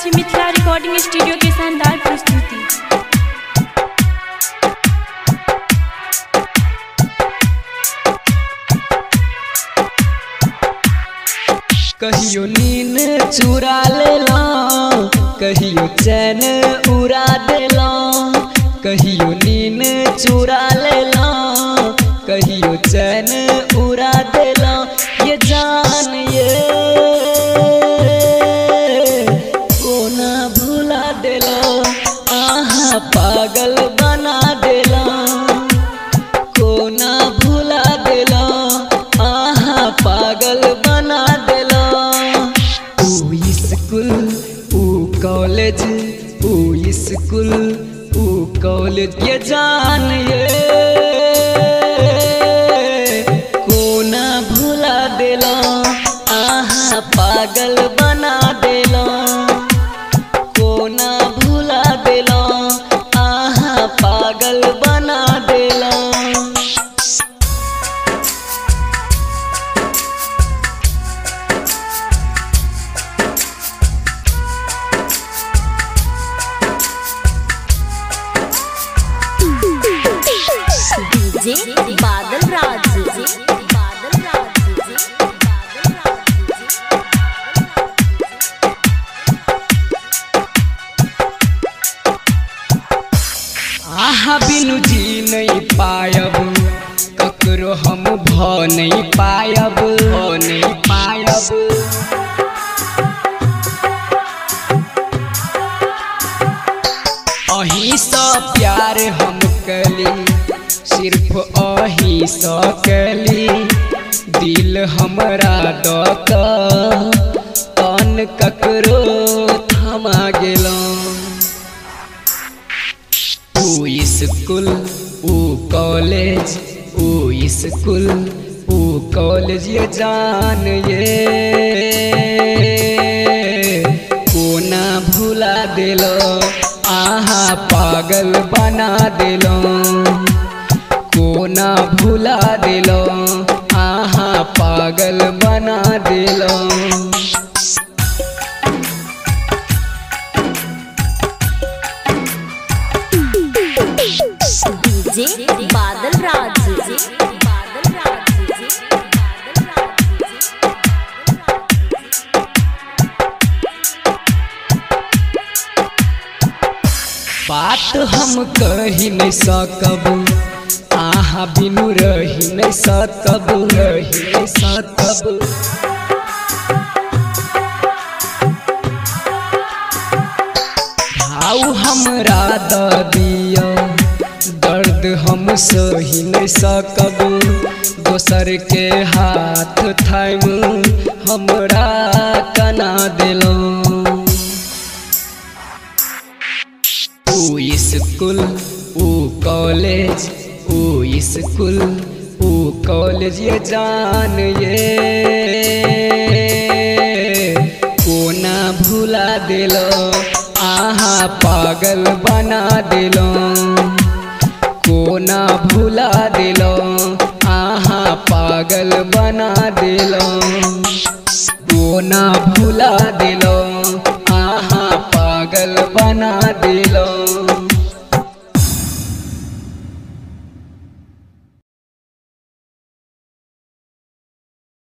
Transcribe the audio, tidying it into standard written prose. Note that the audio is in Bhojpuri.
छी मिथिला रिकॉर्डिंग स्टूडियो की शानदार प्रस्तुति। कहियो नींद चुरा लेला, कहियो चैन उड़ा देला, कहियो नींद चुरा लेला, कहियो चैन उड़ा देला। ये जान ये कोना भुला देला, आहा पागल बना देला, कोना भुला देला, आहा पागल बना देला। स्कूल ऊ कॉलेज, ऊ स्कूल ऊ कॉलेज, ये जान ये कोना भुला देला, आहा पागल बना देला, कोना भुला देला, आहा पागल बना देला। बादल राज, बादल राज, आहा बिनु जी नहीं पायब, ककरो हम भ नहीं पायब, भ नहीं पायब। अही सा प्यार हम कली, सिर्फ अही सा कली, दिल हमरा दक तन ककरो थमा गेलौं। ऊ स्कूल ऊ कॉलेज, ऊ स्कूल ऊ कॉलेज, ये जान ये कोना भुला देलो, आहा पागल बना देलो, कोना भुला देलो, आहा पागल बना देलो। बादल राज, बादल राज, बात हम कही नहीं सकब, आहा बिनु रही नहीं सकब, रही नहीं सकब। भाव हमरा द दिया, दर्द हम सही नहीं सकब, दोसर के हाथ थाम हमरा कना देलो। ऊ स्कूल ऊ कॉलेज, ऊ स्कूल ऊ कॉलेज, ये जान ये कोना भुला देलो, आहा पागल बना देलो, कोना भुला देलो, आहा पागल बना देलो, कोना भुला देलो।